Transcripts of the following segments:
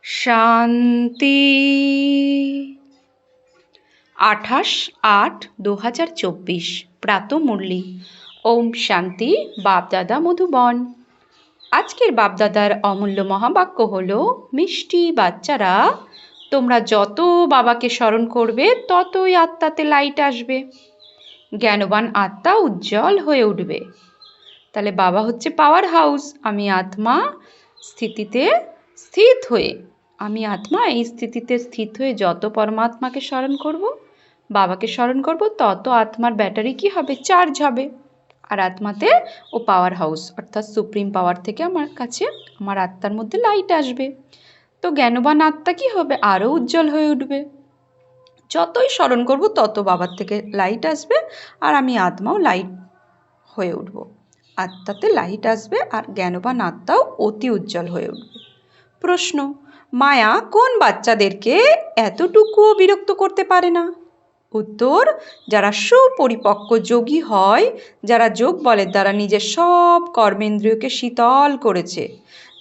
শান্তি। 28/8/2024 প্রাতঃমুরলি। ওম শান্তি। বাপদাদা মধুবন। আজকের বাপদাদার অমূল্য মহাবাক্য হলো, মিষ্টি বাচ্চারা, তোমরা যত বাবাকে স্মরণ করবে ততই আত্মাতে লাইট আসবে, জ্ঞানবান আত্মা উজ্জ্বল হয়ে উঠবে। তাহলে বাবা হচ্ছে পাওয়ার হাউস। আমি আত্মা এই স্থিতিতে স্থিত হয়ে যত পরমাত্মাকে স্মরণ করব, বাবাকে স্মরণ করব, তত আত্মার ব্যাটারি কি হবে? চার্জ হবে। আর আত্মাতে ও পাওয়ার হাউস অর্থাৎ সুপ্রিম পাওয়ার থেকে আমার কাছে আমার আত্মার মধ্যে লাইট আসবে। তো জ্ঞানবান আত্মা কি হবে? আরও উজ্জ্বল হয়ে উঠবে। যতই স্মরণ করব তত বাবার থেকে লাইট আসবে, আর আমি আত্মাও লাইট হয়ে উঠব। আত্মাতে লাইট আসবে আর জ্ঞানবান আত্মাও অতি উজ্জ্বল হয়ে উঠবে। প্রশ্ন: মায়া কোন বাচ্চাদেরকে এতটুকুও বিরক্ত করতে পারে না? উত্তর: যারা সুপরিপক্ক যোগী হয়, যারা যোগ বলের দ্বারা নিজের সব কর্মেন্দ্রিয়কে শীতল করেছে,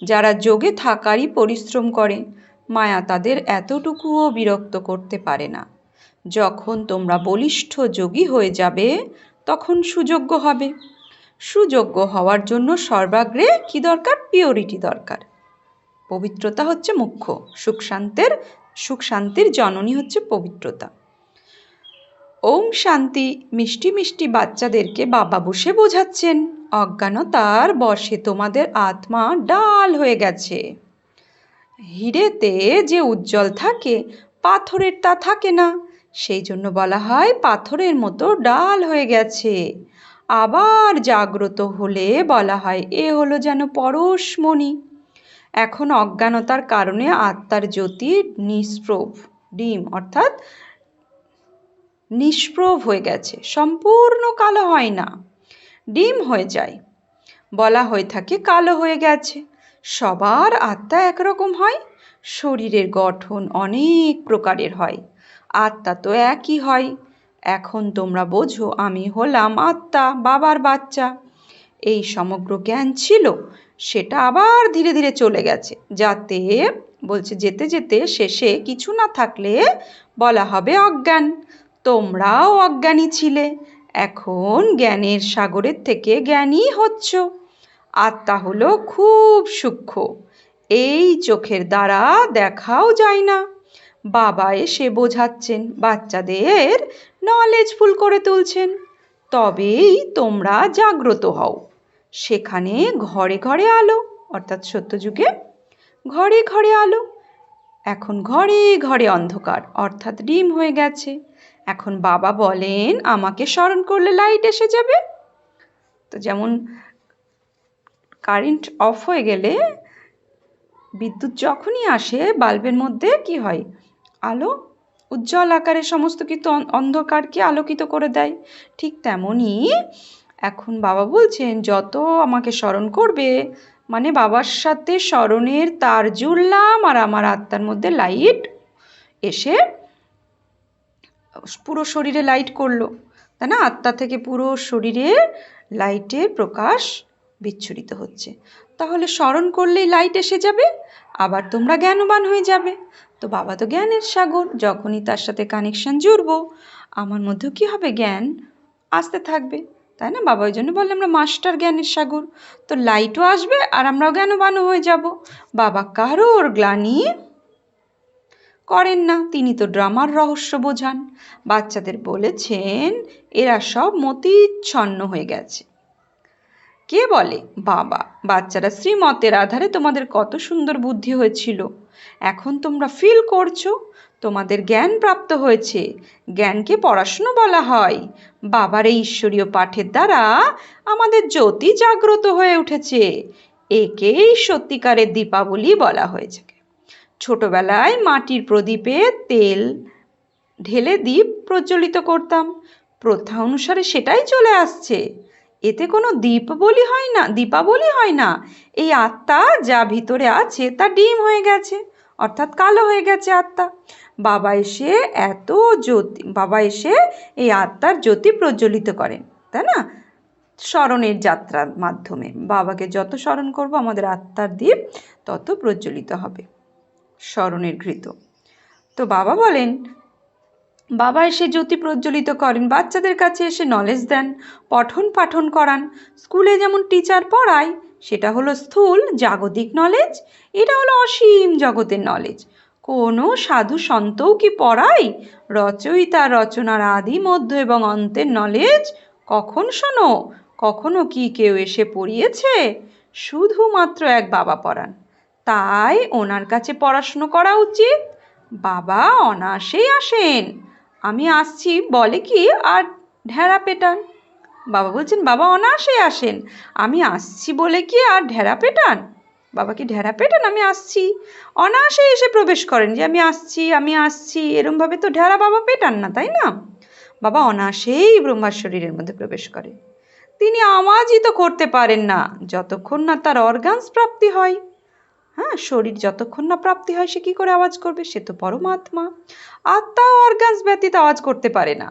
যারা যোগে থাকারই পরিশ্রম করে, মায়া তাদের এতটুকুও বিরক্ত করতে পারে না। যখন তোমরা বলিষ্ঠ যোগী হয়ে যাবে তখন সুযোগ্য হবে। সুযোগ্য হওয়ার জন্য সর্বাগ্রে কি দরকার? পিওরিটি দরকার। পবিত্রতা হচ্ছে মুখ্য। সুখ শান্তির জননী হচ্ছে পবিত্রতা। ওম শান্তি। মিষ্টি মিষ্টি বাচ্চাদেরকে বাবা বসে বোঝাচ্ছেন, অজ্ঞানতার বশে তোমাদের আত্মা ডাল হয়ে গেছে। হিরেতে যে উজ্জ্বল থাকে, পাথরের তা থাকে না। সেই জন্য বলা হয় পাথরের মতো ডাল হয়ে গেছে। আবার জাগ্রত হলে বলা হয় এ হলো যেন পরশমণি। এখন অজ্ঞানতার কারণে আত্মার জ্যোতি ডিম অর্থাৎ নিষ্প্রভ হয়ে গেছে, সম্পূর্ণ কালো হয় না, ডিম হয়ে যায়। বলা হয়ে থাকে কালো হয়ে গেছে। সবার আত্মা একরকম হয়? শরীরের গঠন অনেক প্রকারের হয়, আত্মা তো একই হয়। এখন তোমরা বোঝো আমি হলাম আত্মা, বাবার বাচ্চা। এই সমগ্র জ্ঞান ছিল, সেটা আবার ধীরে ধীরে চলে গেছে, যেতে যেতে শেষে কিছু না থাকলে বলা হবে অজ্ঞান। তোমরাও অজ্ঞানী ছিলে, এখন জ্ঞানের সাগরের থেকে জ্ঞানী হচ্ছ। আত্মা হলো খুব সূক্ষ্ম, এই চোখের দ্বারা দেখাও যায় না। বাবা এসে বোঝাচ্ছেন, বাচ্চাদের নলেজফুল করে তুলছেন। তবেই তোমরা জাগ্রত হও। সেখানে ঘরে ঘরে আলো, অর্থাৎ সত্যযুগে ঘরে ঘরে আলো। এখন ঘরে ঘরে অন্ধকার, অর্থাৎ ডিম হয়ে গেছে। এখন বাবা বলেন আমাকে স্মরণ করলে লাইট এসে যাবে। তো যেমন কারেন্ট অফ হয়ে গেলে বিদ্যুৎ যখনই আসে বাল্বের মধ্যে কি হয়? আলো উজ্জ্বল আকারে সমস্ত কিছু অন্ধকারকে আলোকিত করে দেয়। ঠিক তেমনই এখন বাবা বলছেন যত আমাকে স্মরণ করবে, মানে বাবার সাথে স্মরণের তার জুড়লাম আর আমার আত্মার মধ্যে লাইট এসে পুরো শরীরে লাইট করলো, তাই না? আত্মা থেকে পুরো শরীরে লাইটের প্রকাশ বিচ্ছুরিত হচ্ছে। তাহলে স্মরণ করলেই লাইট এসে যাবে, আবার তোমরা জ্ঞানবান হয়ে যাবে। তো বাবা তো জ্ঞানের সাগর, যখনই তার সাথে কানেকশন জুড়বো আমার মধ্যেও কি হবে? জ্ঞান আসতে থাকবে, তাই না? বাবা ওই জন্য বললে আমরা মাস্টার জ্ঞানের সাগর। তো লাইটও আসবে আর আমরাও জ্ঞানবানও হয়ে যাব। বাবা কারোর গ্লানি করেন না, তিনি তো ড্রামার রহস্য বোঝান। বাচ্চাদের বলেছেন এরা সব মতিচ্ছন্ন হয়ে গেছে। কে বলে? বাবা। বাচ্চারা শ্রীমতের আধারে তোমাদের কত সুন্দর বুদ্ধি হয়েছিল, এখন তোমরা ফিল করছো তোমাদের জ্ঞান প্রাপ্ত হয়েছে। জ্ঞানকে পড়াশুনো বলা হয়। বাবার এই ঈশ্বরীয় পাঠের দ্বারা আমাদের জ্যোতি জাগ্রত হয়ে উঠেছে। একেই সত্যিকারের দীপাবলি বলা হয়েছে। ছোটবেলায় মাটির প্রদীপে তেল ঢেলে দীপ প্রজ্বলিত করতাম, প্রথা অনুসারে সেটাই চলে আসছে। এতে কোনো দীপাবলি হয় না। এই আত্মা যা ভিতরে আছে তা ডিম হয়ে গেছে, অর্থাৎ কালো হয়ে গেছে আত্মা। বাবা এসে এই আত্মার জ্যোতি প্রজ্বলিত করেন, তাই না? স্মরণের যাত্রার মাধ্যমে বাবাকে যত স্মরণ করব আমাদের আত্মার দীপ তত প্রজ্বলিত হবে। স্মরণের ঘৃত। তো বাবা বলেন, বাবা এসে জ্যোতি প্রজ্বলিত করেন, বাচ্চাদের কাছে এসে নলেজ দেন, পঠন পাঠন করান। স্কুলে যেমন টিচার পড়ায় সেটা হলো স্থূল জাগতিক নলেজ, এটা হলো অসীম জগতের নলেজ। কোনো সাধু সন্তও কি পড়ায় রচয়িতার রচনার আদি মধ্য এবং অন্তের নলেজ? কখন শোনো, কখনো কি কেউ এসে পড়িয়েছে? শুধুমাত্র এক বাবা পড়ান, তাই ওনার কাছে পড়াশুনো করা উচিত। বাবা অনায়াসেই আসেন, আমি আসছি বলে কি আর ঢেরা পেটান। বাবা বলছেন, বাবা অনায়াসেই আসেন, আমি আসছি বলে কি আর ঢেরা পেটান? বাবা কি ঢেরা পেটান? আমি আসছি, অনায়াসেই এসে প্রবেশ করেন যে আমি আসছি, এরমভাবে তো ঢেরা বাবা পেটান না, তাই না? বাবা অনায়াসেই ব্রহ্মার শরীরের মধ্যে প্রবেশ করে। তিনি আওয়াজই তো করতে পারেন না যতক্ষণ না তার অর্গানস প্রাপ্তি হয়। হ্যাঁ, শরীর যতক্ষণ না প্রাপ্তি হয় সে কি করে আওয়াজ করবে? সে তো পরমাত্মা। আত্মাও অর্গানস ব্যতীত আওয়াজ করতে পারে না।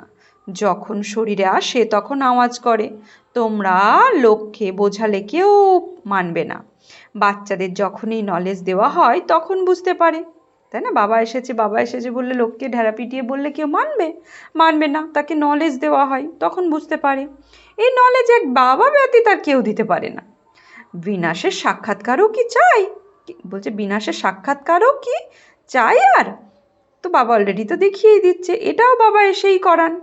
যখন শরীরে আসে তখন আওয়াজ করে। তোমরা লোককে বোঝালে কেউ মানবে না। বাচ্চাদের যখনই নলেজ দেওয়া হয় তখন বুঝতে পারে, তাই না? বাবা এসেছে বললে, লোককে ঢেরা পিটিয়ে বললে কেউ মানবে না। তাকে নলেজ দেওয়া হয়, তখন বুঝতে পারে। এই নলেজ এক বাবা ব্যতীত আর কেউ দিতে পারে না। বিনাশের সাক্ষাৎকারও কি চাই? বলছে, বিনাশের সাক্ষাৎকারও কি চাই আর? তো বাবা অলরেডি তো দেখিয়েই দিচ্ছে, এটাও বাবা এসেই করান।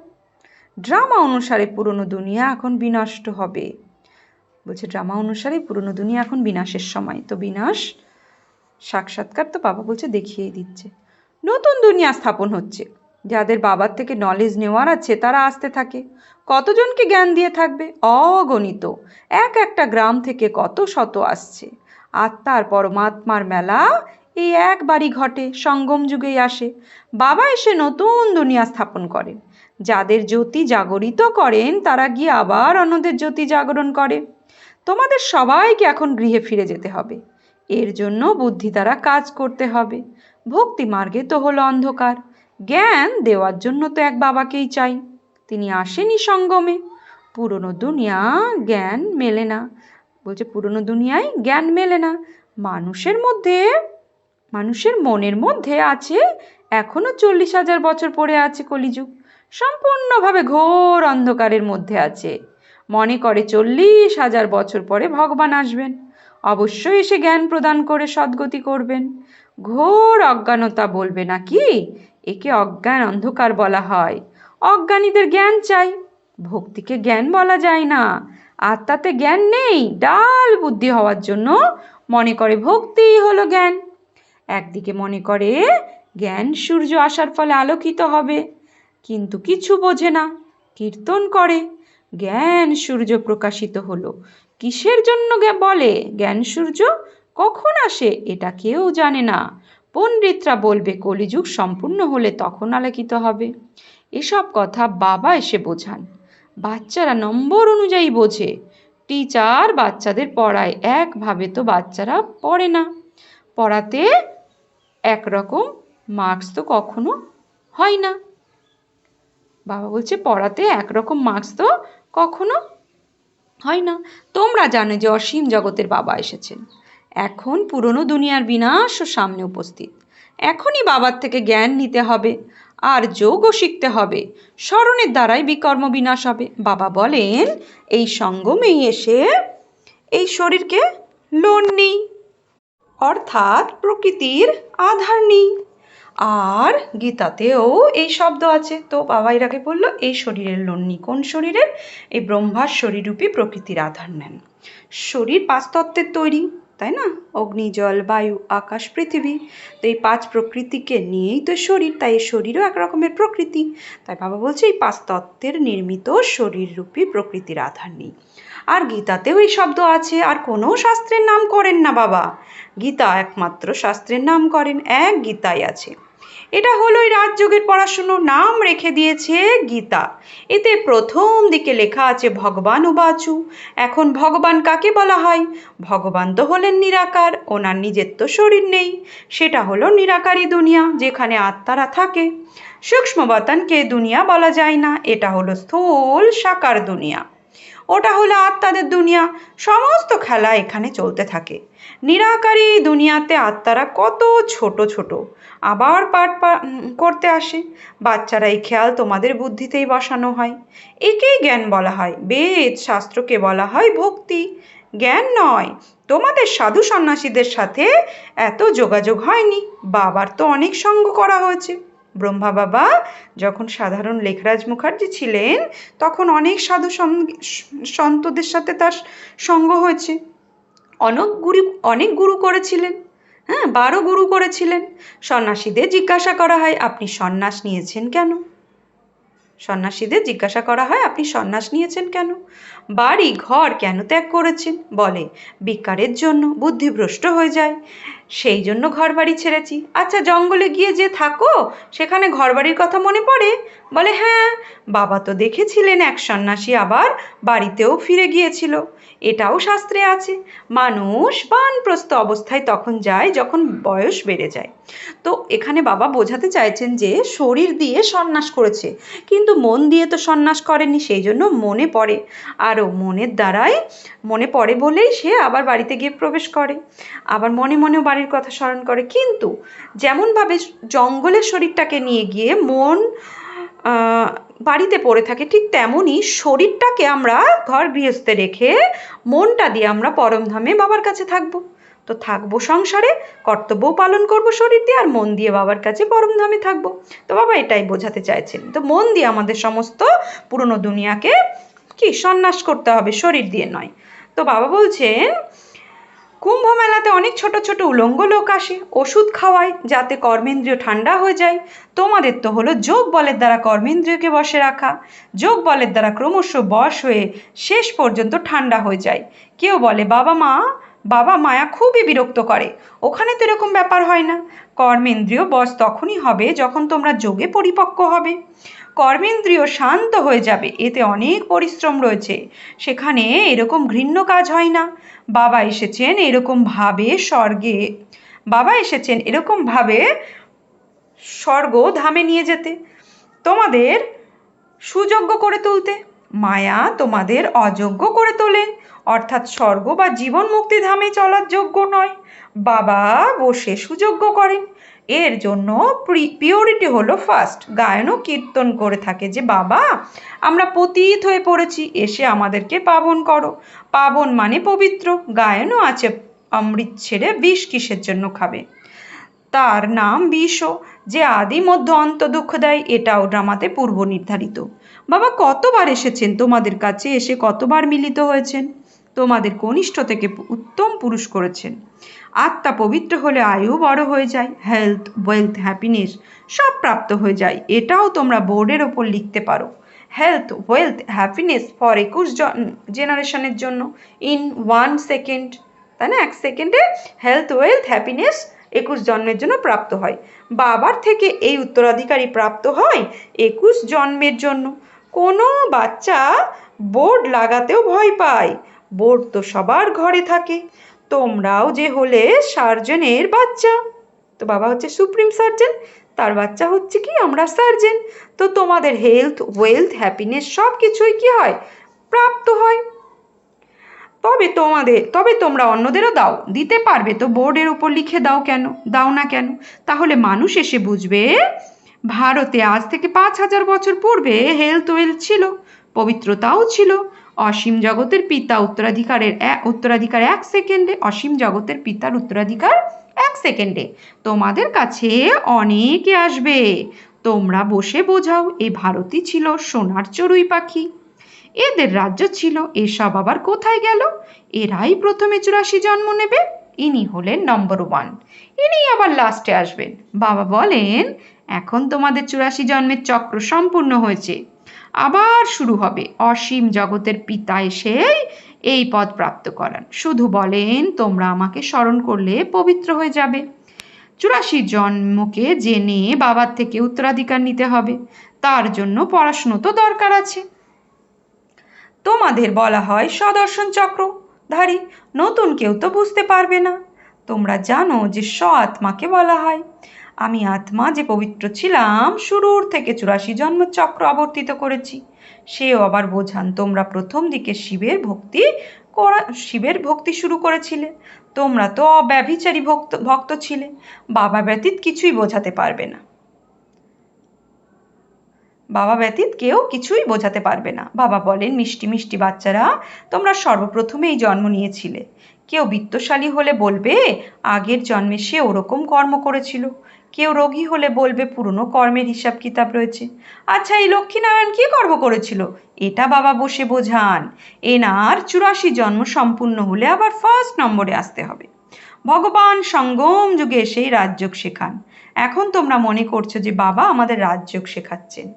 ড্রামা অনুসারে পুরনো দুনিয়া এখন বিনষ্ট হবে। বলছে, ড্রামা অনুসারে পুরনো দুনিয়া এখন বিনাশের সময়, তো বিনাশ সাক্ষাৎকার তো বাবা বলছে দেখিয়েই দিচ্ছে। নতুন দুনিয়া স্থাপন হচ্ছে। যাদের বাবার থেকে নলেজ নেওয়ার আছে তারা আসতে থাকে। কতজনকে জ্ঞান দিয়ে থাকবে? অগণিত। এক একটা গ্রাম থেকে কত শত আসছে। আত্মার পরমাত্মার মেলা এই একবারই ঘটে, সঙ্গম যুগেই আসে। বাবা এসে নতুন দুনিয়া স্থাপন করেন। যাদের জ্যোতি জাগরিত করেন তারা গিয়ে আবার অন্যদের জ্যোতি জাগরণ করে। তোমাদের সবাইকে এখন গৃহে ফিরে যেতে হবে। এর জন্য বুদ্ধি দ্বারা কাজ করতে হবে। ভক্তি মার্গে তো হলো অন্ধকার। জ্ঞান দেওয়ার জন্য তো এক বাবাকেই চাই, তিনি আসেনি সঙ্গমে। পুরনো দুনিয়া জ্ঞান মেলে না। বলছে, পুরনো দুনিয়ায় জ্ঞান মেলে না। মানুষের মনের মধ্যে আছে এখনো 40,000 বছর পড়ে আছে কলিযুগ, সম্পূর্ণভাবে ঘোর অন্ধকারের মধ্যে আছে। মনে করে 40,000 বছর পরে ভগবান আসবেন, অবশ্যই এসে জ্ঞান প্রদান করে সদ্গতি করবেন। ঘোর অজ্ঞানতা বলবে নাকি? একে অজ্ঞান অন্ধকার বলা হয়। অজ্ঞানীদের জ্ঞান চাই, ভক্তিকে জ্ঞান বলা যায় না। আত্মাতে জ্ঞান নেই, ডাল বুদ্ধি হওয়ার জন্য মনে করে ভক্তিই হলো জ্ঞান। একদিকে মনে করে জ্ঞান সূর্য আসার ফলে আলোকিত হবে, কিন্তু কিছু বোঝে না। কীর্তন করে, জ্ঞান সূর্য প্রকাশিত হলো। কিসের জন্য বলে জ্ঞান সূর্য কখন আসে এটা কেউ জানে না। পণ্ডিতরা বলবে কলিযুগ সম্পূর্ণ হলে তখন আলোকিত হবে। এসব কথা বাবা এসে বোঝান। বাচ্চারা নম্বর অনুযায়ী বোঝে। টিচার বাচ্চাদের পড়ায়, একভাবে তো বাচ্চারা পড়ে না। পড়াতে একরকম মার্কস তো কখনো হয় না। বাবা বলছে, পড়াতে একরকম মার্কস তো কখনো হয় না। তোমরা জানো যে অসীম জগতের বাবা এসেছেন। এখন পুরনো দুনিয়ার বিনাশ ও সামনে উপস্থিত। এখনই বাবার থেকে জ্ঞান নিতে হবে আর যোগও শিখতে হবে। স্মরণের দ্বারাই বিকর্ম বিনাশ হবে। বাবা বলেন, এই সঙ্গমেই এসে এই শরীরকে লোন নিই, অর্থাৎ প্রকৃতির আধার নিই। আর গীতাতেও এই শব্দ আছে। তো বাবা এরাকে বললো, এই শরীরের লোন নিই। কোন শরীরের? এই ব্রহ্মার শরীররূপী প্রকৃতির আধার নেন। শরীর 5 তত্ত্বের তৈরি, তাই না? অগ্নি, জল, বায়ু, আকাশ, পৃথিবী। তো এই 5 প্রকৃতিকে নিয়েই তো শরীর, তাই এই শরীরও এক রকমের প্রকৃতি। তাই বাবা বলছে, এই 5 তত্ত্বের নির্মিত শরীররূপী প্রকৃতির আধার নেই। আর গীতাতেও এই শব্দ আছে। আর কোনো শাস্ত্রের নাম করেন না বাবা, গীতা একমাত্র শাস্ত্রের নাম করেন, এক গীতাই আছে। এটা হলো এই রাজযোগের পড়াশুনো, নাম রেখে দিয়েছে গীতা। এতে প্রথম দিকে লেখা আছে ভগবান উবাচু। এখন ভগবান কাকে বলা হয়? ভগবান তো হলেন নিরাকার, ওনার নিজের তো শরীর নেই। সেটা হলো নিরাকারী দুনিয়া, যেখানে আত্মারা থাকে। সূক্ষ্ম বাতানকে দুনিয়া বলা যায় না, এটা হলো স্থূল সাকার দুনিয়া। ওটা হলো আত্মাদের দুনিয়া। সমস্ত খেলা এখানে চলতে থাকে। নিরাকারী দুনিয়াতে আত্মারা কত ছোট ছোট, আবার পাঠ করতে আসে। বাচ্চারা এই খেয়াল তোমাদের বুদ্ধিতেই বসানো হয়। একেই জ্ঞান বলা হয়। বেদ শাস্ত্রকে বলা হয় ভক্তি, জ্ঞান নয়। তোমাদের সাধু সন্ন্যাসীদের সাথে এত যোগাযোগ হয়নি, বাবার তো অনেক সঙ্গ করা হয়েছে। ব্রহ্মা বাবা যখন সাধারণ লেখরাজ মুখার্জি ছিলেন তখন অনেক সাধু সন্তদের সাথে তার সঙ্গ হয়েছে। অনেক গুরু করেছিলেন, 12 গুরু করেছিলেন। সন্ন্যাসীদের জিজ্ঞাসা করা হয়, আপনি সন্ন্যাস নিয়েছেন কেন? সন্ন্যাসীদের জিজ্ঞাসা করা হয়, আপনি সন্ন্যাস নিয়েছেন কেন? বাড়ি ঘর কেন ত্যাগ করেছেন? বলে, বিকারের জন্য, বুদ্ধিভ্রষ্ট হয়ে যায়, সেই জন্য ঘর বাড়ি ছেড়েছি। আচ্ছা, জঙ্গলে গিয়ে যে থাকো সেখানে ঘর বাড়ির কথা মনে পড়ে? বলে, হ্যাঁ, বাবা তো দেখেছিলেন এক সন্ন্যাসী আবার বাড়িতেও ফিরে গিয়েছিল। এটাও শাস্ত্রে আছে। মানুষ বানপ্রস্থ অবস্থায় তখন যায় যখন বয়স বেড়ে যায়। তো এখানে বাবা বোঝাতে চাইছেন যে শরীর দিয়ে সন্ন্যাস করেছে, কিন্তু মন দিয়ে তো সন্ন্যাস করেনি, সেই জন্য মনে পড়ে। আরও মনের দ্বারাই মনে পড়ে বলেই সে আবার বাড়িতে গিয়ে প্রবেশ করে, আবার মনে মনেও বাড়ির কথা স্মরণ করে। কিন্তু যেমনভাবে জঙ্গলের শরীরটাকে নিয়ে গিয়ে মন বাড়িতে পড়ে থাকে, ঠিক তেমনই শরীরটাকে আমরা ঘর গৃহস্থে রেখে মনটা দিয়ে আমরা পরমধামে বাবার কাছে থাকবো। তো থাকবো সংসারে, কর্তব্য পালন করব শরীর দিয়ে, আর মন দিয়ে বাবার কাছে পরমধামে থাকবো। তো বাবা এটাই বোঝাতে চাইছেন। তো মন দিয়ে আমাদের সমস্ত পুরনো দুনিয়াকে কি সন্ন্যাস করতে হবে, শরীর দিয়ে নয়। তো বাবা বলছেন, কুম্ভ মেলাতে অনেক ছোট ছোট উলঙ্গ লোক আসে, ওষুধ খাওয়ায় যাতে কর্মেন্দ্রিয় ঠান্ডা হয়ে যায়। তোমাদের তো হলো যোগ বলের দ্বারা কর্মেন্দ্রিয়কে বসে রাখা। যোগ বলের দ্বারা ক্রমশ বশ হয়ে শেষ পর্যন্ত ঠান্ডা হয়ে যায়। কেউ বলে, বাবা মায়া খুবই বিরক্ত করে। ওখানে তো এরকম ব্যাপার হয় না। কর্মেন্দ্রিয় বশ তখনই হবে যখন তোমরা যোগে পরিপক্ক হবে। কর্মেন্দ্রিয় শান্ত হয়ে যাবে, এতে অনেক পরিশ্রম রয়েছে, সেখানে এরকম ঘৃণ্য কাজ হয় না। বাবা এসেছেন এরকম ভাবে স্বর্গ ধামে নিয়ে যেতে, তোমাদের সুযোগ্য করে তুলতে। মায়া তোমাদের অযোগ্য করে তোলে, অর্থাৎ স্বর্গ বা জীবন মুক্তি ধামে চলার যোগ্য নয়। বাবা বসে সুযোগ্য করেন। এর জন্য পিওরিটি হলো ফার্স্ট। গায়নও কীর্তন করে থাকে যে, বাবা আমরা পতিত হয়ে পড়েছি, এসে আমাদেরকে পাবন করো। পাবন মানে পবিত্র। গায়নও আছে, অমৃত ছেড়ে বিষ কিসের জন্য খাবে? তার নাম বিষও, যে আদি মধ্য অন্ত দুঃখ দেয়, এটাও ড্রামাতে পূর্ব নির্ধারিত। বাবা কতবার এসেছেন তোমাদের কাছে, এসে কতবার মিলিত হয়েছেন, তোমাদের কনিষ্ঠ থেকে উত্তম পুরুষ করেছেন। আত্মা পবিত্র হলে আয়ু বড় হয়ে যায়, হেলথ, ওয়েলথ, হ্যাপিনেস সব প্রাপ্ত হয়ে যায়। এটাও তোমরা বোর্ডের ওপর লিখতে পারো। হেলথ, ওয়েলথ, হ্যাপিনেস ফর 21 জেনারেশনের জন্য, ইন 1 সেকেন্ড, তাই না? 1 সেকেন্ডে হেলথ, ওয়েলথ, হ্যাপিনেস 21 জন্মের জন্য প্রাপ্ত হয়। বাবার থেকে এই উত্তরাধিকারী প্রাপ্ত হয় 21 জন্মের জন্য। কোনো বাচ্চা বোর্ড লাগাতেও ভয় পায়, বোর্ড তো সবার ঘরে থাকে। তোমরাও যে হলে সার্জনের বাচ্চা, তো বাবা হচ্ছে সুপ্রিম সার্জন, তার বাচ্চা হচ্ছে কি আমরা সার্জন। তো তোমাদের হেলথ, ওয়েলথ, হ্যাপিনেস সব কিছুই কি হয়, প্রাপ্ত হয়। তবে তোমরা অন্যদেরও দিতে পারবে, তো বোর্ডের উপর লিখে দাও না কেন? তাহলে মানুষ এসে বুঝবে ভারতে আজ থেকে 5000 বছর পূর্বে হেলথ, ওয়েলথ ছিল, পবিত্রতাও ছিল। অসীম জগতের পিতা উত্তরাধিকার 1 সেকেন্ডে, অসীম জগতের পিতার উত্তরাধিকার 1 সেকেন্ডে। তোমাদের কাছে অনেকে আসবে, তোমরা বসে বোঝাও। এই ভারতই ছিল সোনার চড়ুই পাখি, এদের রাজ্য ছিল, এসব আবার কোথায় গেল? এরাই প্রথমে 84 জন্ম নেবে, ইনি হলেন নম্বর 1, ইনি আবার লাস্টে আসবেন। বাবা বলেন, এখন তোমাদের 84 জন্মের চক্র সম্পূর্ণ হয়েছে, আবার শুরু হবে। অসীম জগতের পিতা এসে এই পদ প্রাপ্ত করান। শুধু বলেন, তোমরা আমাকে স্মরণ করলে পবিত্র হয়ে যাবে। 84 জন্মকে জেনে বাবার থেকে উত্তরাধিকার নিতে হবে, তার জন্য পড়াশুনো তো দরকার আছে। তোমাদের বলা হয় সদর্শন চক্রধারী, নতুন কেউ তো বুঝতে পারবে না। তোমরা জানো যে আত্মাকে বলা হয়। আমি আত্মা যে পবিত্র ছিলাম, শুরুর থেকে 84 জন্ম চক্র আবর্তিত করেছি। সেও আবার বোঝান, তোমরা প্রথম দিকে শিবের ভক্তি শুরু করেছিলে, তোমরা তো অব্যভিচারী ভক্ত ভক্ত ছিলে, বাবা ব্যতীত কিছুই বোঝাতে পারবে না। বাবা ব্যতীত কেউ কিছুই বোঝাতে পারবে না। বাবা বলেন, মিষ্টি মিষ্টি বাচ্চারা, তোমরা সর্বপ্রথমে এই জন্ম নিয়েছিলে। কেউ বিত্তশালী হলে বলবে আগের জন্মে সে ওরকম কর্ম করেছিল, কেউ রোগী হলে বলবে পুরনো কর্মের হিসাব কিতাব রয়েছে। আচ্ছা, এই লক্ষ্মীনারায়ণ কি কর্ম করেছিল এটা বাবা বসে বোঝান। এনার 84 জন্ম সম্পূর্ণ হলে আবার ফার্স্ট নম্বরে আসতে হবে। ভগবান সঙ্গম যুগে এসেই রাজযোগ শেখান। এখন তোমরা মনে করছো যে বাবা আমাদের রাজযোগ শেখাচ্ছেন,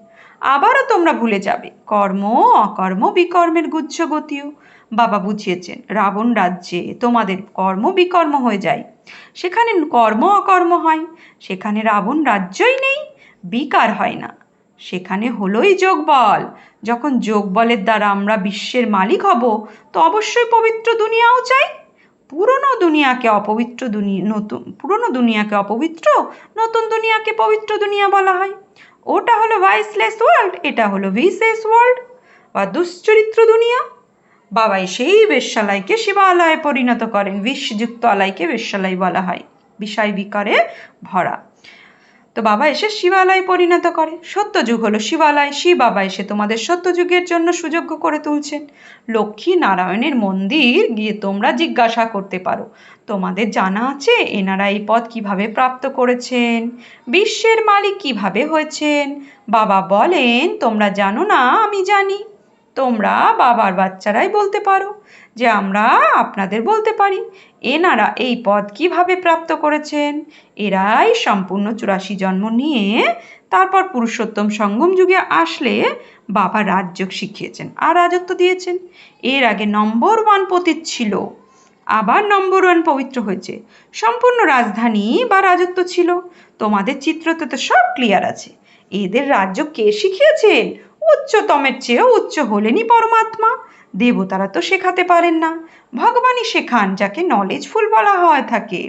আবারও তোমরা ভুলে যাবে কর্ম অকর্ম বিকর্মের গুচ্ছ গতিও। বাবা বুঝিয়েছেন রাবণ রাজ্যে তোমাদের কর্ম বিকর্ম হয়ে যায়, সেখানে কর্ম অকর্ম হয়। সেখানে রাবণ রাজ্যই নেই, বিকার হয় না, সেখানে হলোই যোগবল। যখন যোগবলের দ্বারা আমরা বিশ্বের মালিক হব, তো অবশ্যই পবিত্র দুনিয়াও চাই। পুরনো দুনিয়াকে অপবিত্র পুরনো দুনিয়াকে অপবিত্র, নতুন দুনিয়াকে পবিত্র দুনিয়া বলা হয়। ওটা হলো ভাইসলেস ওয়ার্ল্ড, এটা হলো ভিসেস ওয়ার্ল্ড বা দুশ্চরিত্র দুনিয়া। বাবাই সেই বেশ্যালয়কে শিবালয়ে পরিণত করেন। বিষযুক্ত আলয়কে বেশ্যালয় বলা হয়, বিষয় বিকারে ভরা। তো বাবা এসে শিবালয় পরিণত করে। সত্যযুগ হলো শিবালয়, শিব বাবা এসে তোমাদের সত্যযুগের জন্য সুযোগ্য করে তুলছেন। লক্ষ্মী নারায়ণের মন্দির গিয়ে তোমরা জিজ্ঞাসা করতে পারো, তোমাদের জানা আছে এনারা এই পদ কিভাবে প্রাপ্ত করেছেন, বিশ্বের মালিক কিভাবে হয়েছেন? বাবা বলেন, তোমরা জানো না, আমি জানি। তোমরা বাবার বাচ্চারাই বলতে পারো যে আমরা আপনাদের বলতে পারি এনারা এই পদ কিভাবে প্রাপ্ত করেছেন। এরাই সম্পূর্ণ 84 জন্ম নিয়ে তারপর পুরুষোত্তম সঙ্গম যুগে আসলে বাবা রাজযোগ শিখিয়েছেন আর রাজত্ব দিয়েছেন। এর আগে নম্বর 1 পতিত ছিল, আবার নম্বর 1 পবিত্র হয়েছে। সম্পূর্ণ রাজধানী বা রাজত্ব ছিল। তোমাদের চিত্রতে তো সব ক্লিয়ার আছে। এদের রাজ্য কে শিখিয়েছেন? উচ্চতমের চেয়েও উচ্চ হলেনই পরমাত্মা। দেবতারা তো শেখাতে পারেন না, ভগবানই শেখান, যাকে নলেজফুল বলা হয় থাকে।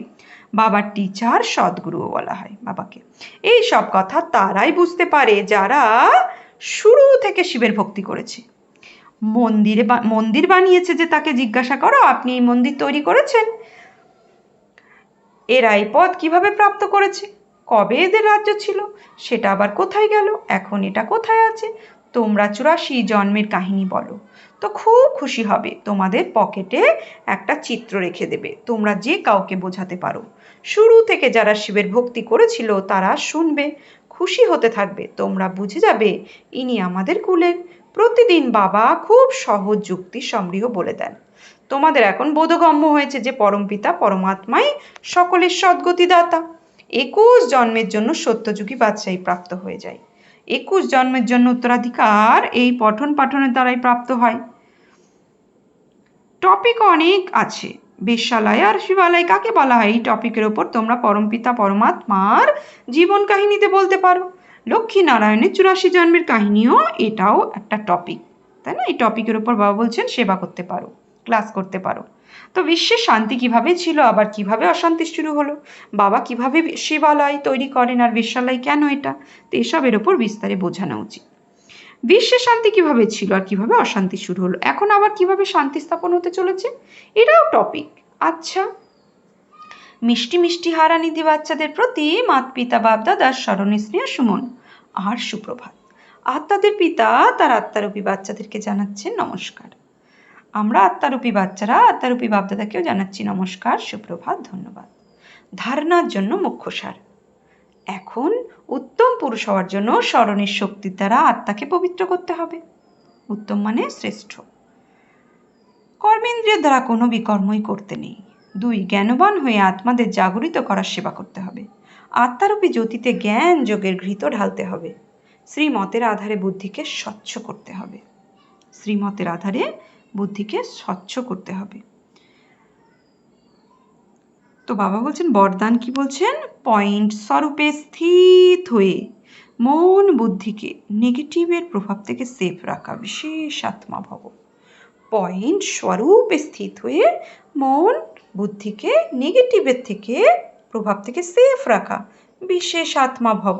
বাবার টিচার সদ্গুরুও বলা হয় বাবাকে। এই সব কথা তারাই বুঝতে পারে যারা শুরু থেকে শিবের ভক্তি করেছে। মন্দির বানিয়েছে যে তাকে জিজ্ঞাসা করো, আপনি এই মন্দির তৈরি করেছেন? এরা এই পদ কিভাবে প্রাপ্ত করেছে, কবে এদের রাজ্য ছিল, সেটা আবার কোথায় গেল, এখন এটা কোথায় আছে? তোমরা 84 জন্মের কাহিনী বলো তো খুব খুশি হবে। তোমাদের পকেটে একটা চিত্র রেখে দেবে, তোমরা যে কাউকে বোঝাতে পারো। শুরু থেকে যারা শিবের ভক্তি করেছিল তারা শুনবে, খুশি হতে থাকবে। তোমরা বুঝে যাবে ইনি আমাদের কুলের। প্রতিদিন বাবা খুব সহজ যুক্তি সমৃহ বলে দেন। তোমাদের এখন বোধগম্য হয়েছে যে পরমপিতা পরমাত্মাই সকলের সদ্গতিদাতা। 21 জন্মের জন্য সত্যযুগী বাদশাহী প্রাপ্ত হয়ে যায়। 21 জন্মের জন্য উত্তরাধিকার এই পঠন পাঠনের দ্বারাই প্রাপ্ত হয়। টপিক অনেক আছে। বেশ্যালয় আর শিবালয় কাকে বলা হয়, এই টপিকের ওপর তোমরা পরমপিতা পরমাত্মার জীবন কাহিনীতে বলতে পারো। লক্ষ্মী নারায়ণের 84 জন্মের কাহিনীও এটাও একটা টপিক, তাই না? এই টপিকের ওপর বাবা বলছেন সেবা করতে পারো, ক্লাস করতে পারো। তো বিশ্বের শান্তি কিভাবে ছিল, আবার কিভাবে অশান্তি শুরু হলো, বাবা কিভাবে শিবালয় তৈরি করেন আর বেশ্যালয় কেন, এটা তো এসবের ওপর বিস্তারে বোঝানো উচিত। বিশ্বের শান্তি কিভাবে ছিল আর কিভাবে অশান্তি শুরু হলো, এখন আবার কিভাবে শান্তি স্থাপন হতে চলেছে, এটাও টপিক। আচ্ছা, মিষ্টি মিষ্টি হারানিধি বাচ্চাদের প্রতি মাত পিতা বাপ দাদার স্মরণে স্নেহ সুমন আর সুপ্রভাত। আত্মাদের পিতা তার আত্মারূপী বাচ্চাদেরকে জানাচ্ছেন নমস্কার। আমরা আত্মারূপী বাচ্চারা আত্মারূপী বাপদাদাকেও জানাচ্ছি নমস্কার, সুপ্রভাত, ধন্যবাদ। ধারণার জন্য মুখ্য সার। এখন উত্তম পুরুষ হওয়ার জন্য স্মরণের শক্তির দ্বারা আত্মাকে পবিত্র করতে হবে। উত্তম মানে শ্রেষ্ঠ। কর্মেন্দ্রিয়ের দ্বারা কোনো বিকর্মই করতে নেই। 2, জ্ঞানবান হয়ে আত্মাদের জাগরিত করার সেবা করতে হবে। আত্মারূপী জ্যোতিতে জ্ঞান যোগের ঘৃত ঢালতে হবে। শ্রীমতের আধারে বুদ্ধিকে স্বচ্ছ করতে হবে। শ্রীমতের আধারে বুদ্ধিকে স্বচ্ছ করতে হবে। তো বাবা বলছেন বরদান কি বলছেন, পয়েন্ট স্বরূপে স্থিত হয়ে মন বুদ্ধিকে নেগেটিভের প্রভাব থেকে সেফ রাখা, বিশেষ আত্মা ভব। পয়েন্ট স্বরূপে স্থিত হয়ে মন বুদ্ধিকে নেগেটিভের থেকে প্রভাব থেকে সেফ রাখা, বিশেষ আত্মা ভব।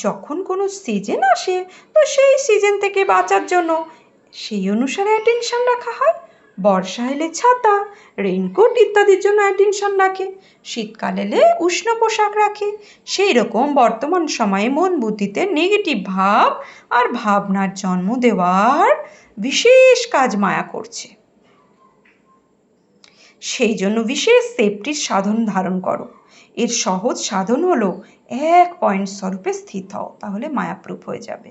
যখন কোনো সিজন আসে তো সেই সিজন থেকে বাঁচার জন্য সেই অনুসারে অ্যাটেনশন রাখা হয়। বর্ষা এলে ছাতা, রেইনকোট ইত্যাদির জন্য অ্যাটেনশন রাখে, শীতকাল এলে উষ্ণ পোশাক রাখে। সেই রকম বর্তমান সময়ে মন বুদ্ধিতে নেগেটিভ ভাব আর ভাবনার জন্ম দেওয়ার বিশেষ কাজ মায়া করছে। সেই জন্য বিশেষ সেফটির সাধন ধারণ করো। এর সহজ সাধন হলো 1 পয়েন্ট স্বরূপে স্থিত হও, তাহলে মায়াপ্রুফ হয়ে যাবে।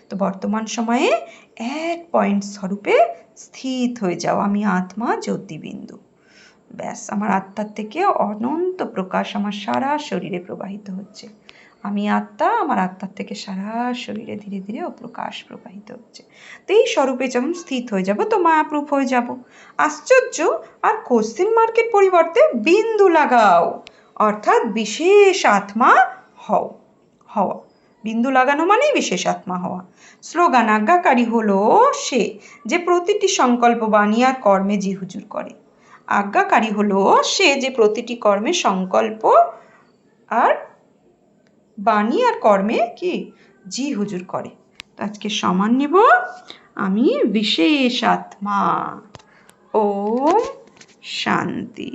তো বর্তমান সময়ে 1 পয়েন্ট স্বরূপে স্থিত হয়ে যাও, আমি আত্মা জ্যোতিবিন্দু। ব্যাস, আমার আত্মার থেকে অনন্ত প্রকাশ আমার সারা শরীরে প্রবাহিত হচ্ছে। আমি আত্মা, আমার আত্মার থেকে সারা শরীরে ধীরে ধীরে ও প্রকাশ প্রবাহিত হচ্ছে। তো এই স্বরূপে যখন স্থিত হয়ে যাব তো মায়াপ্রুফ হয়ে যাব। আশ্চর্য, আর কোশ্চেন মার্কের পরিবর্তে বিন্দু লাগাও, অর্থাৎ বিশেষ আত্মা হও। হওয়া, বিন্দু লাগানো মানেই বিশেষ আত্মা হওয়া। স্লোগান: আজ্ঞাকারী হলো সে যে প্রতিটি সংকল্প বাণী আর কর্মে জি হুজুর করে। আজ্ঞাকারী হলো সে যে প্রতিটি কর্মে সংকল্প আর বাণী আর কর্মে কি জি হুজুর করে। তো আজকে সমান নেব, আমি বিশেষ আত্মা। ওম শান্তি।